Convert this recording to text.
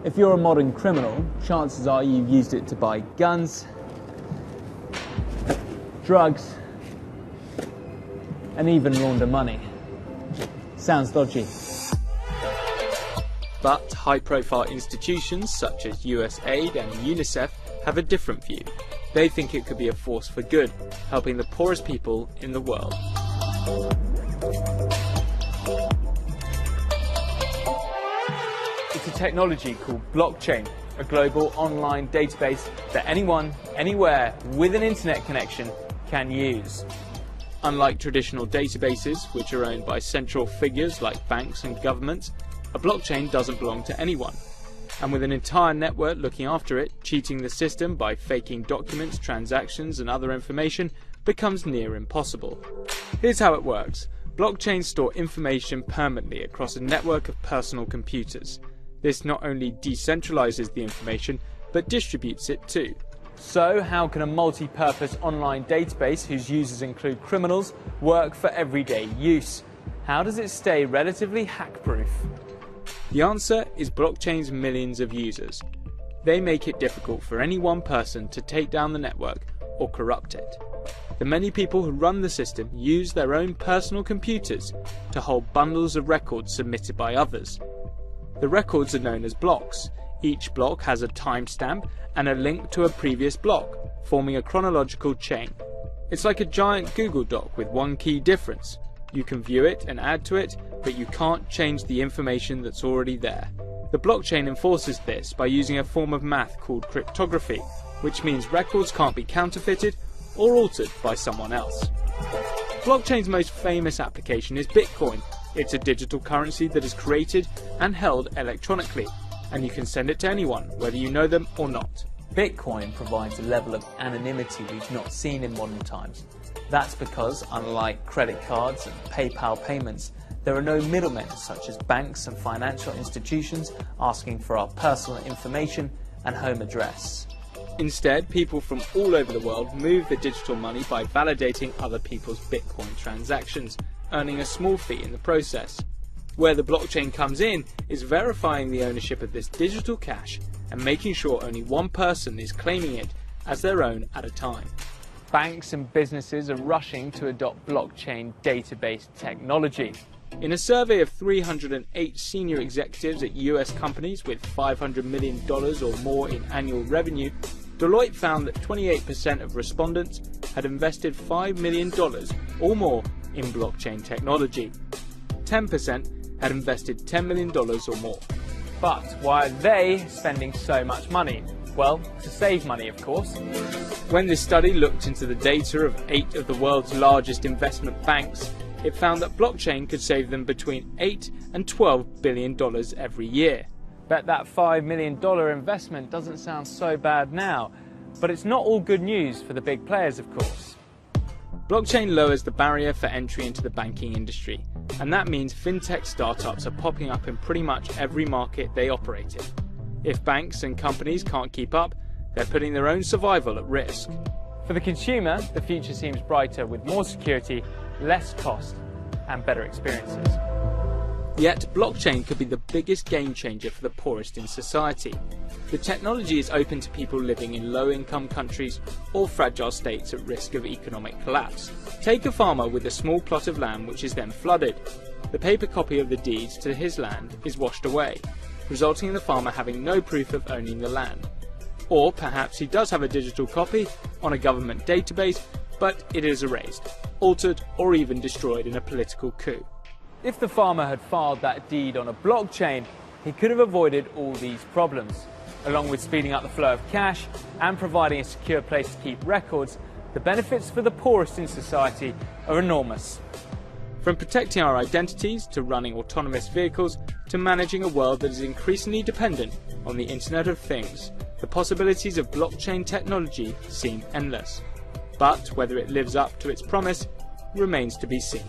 If you're a modern criminal, chances are you've used it to buy guns, drugs, and even launder money. Sounds dodgy. But high-profile institutions such as USAID and UNICEF have a different view. They think it could be a force for good, helping the poorest people in the world. It's a technology called blockchain, a global online database that anyone, anywhere, with an internet connection can use. Unlike traditional databases, which are owned by central figures like banks and governments, a blockchain doesn't belong to anyone. And with an entire network looking after it, cheating the system by faking documents, transactions and other information becomes near impossible. Here's how it works. Blockchains store information permanently across a network of personal computers. This not only decentralizes the information, but distributes it too. So how can a multi-purpose online database whose users include criminals work for everyday use? How does it stay relatively hack-proof? The answer is blockchain's millions of users. They make it difficult for any one person to take down the network or corrupt it. The many people who run the system use their own personal computers to hold bundles of records submitted by others. The records are known as blocks. Each block has a timestamp and a link to a previous block, forming a chronological chain. It's like a giant Google Doc with one key difference. You can view it and add to it, but you can't change the information that's already there. The blockchain enforces this by using a form of math called cryptography, which means records can't be counterfeited or altered by someone else. Blockchain's most famous application is Bitcoin. It's a digital currency that is created and held electronically, and you can send it to anyone, whether you know them or not. Bitcoin provides a level of anonymity we've not seen in modern times. That's because, unlike credit cards and PayPal payments, there are no middlemen such as banks and financial institutions asking for our personal information and home address. Instead, people from all over the world move the digital money by validating other people's Bitcoin transactions, earning a small fee in the process. Where the blockchain comes in is verifying the ownership of this digital cash and making sure only one person is claiming it as their own at a time. Banks and businesses are rushing to adopt blockchain database technology. In a survey of 308 senior executives at US companies with $500 million or more in annual revenue, Deloitte found that 28% of respondents had invested $5 million or more in blockchain technology. 10% had invested $10 million or more. But why are they spending so much money? Well, to save money, of course. When this study looked into the data of 8 of the world's largest investment banks, it found that blockchain could save them between $8 and $12 billion every year. Bet that $5 million investment doesn't sound so bad now, but it's not all good news for the big players, of course. Blockchain lowers the barrier for entry into the banking industry, and that means fintech startups are popping up in pretty much every market they operate in. If banks and companies can't keep up, they're putting their own survival at risk. For the consumer, the future seems brighter with more security, less cost, and better experiences. Yet, blockchain could be the biggest game changer for the poorest in society. The technology is open to people living in low-income countries or fragile states at risk of economic collapse. Take a farmer with a small plot of land which is then flooded. The paper copy of the deeds to his land is washed away, resulting in the farmer having no proof of owning the land. Or perhaps he does have a digital copy on a government database, but it is erased, altered, or even destroyed in a political coup. If the farmer had filed that deed on a blockchain, he could have avoided all these problems. Along with speeding up the flow of cash and providing a secure place to keep records, the benefits for the poorest in society are enormous. From protecting our identities to running autonomous vehicles to managing a world that is increasingly dependent on the Internet of Things, the possibilities of blockchain technology seem endless. But whether it lives up to its promise remains to be seen.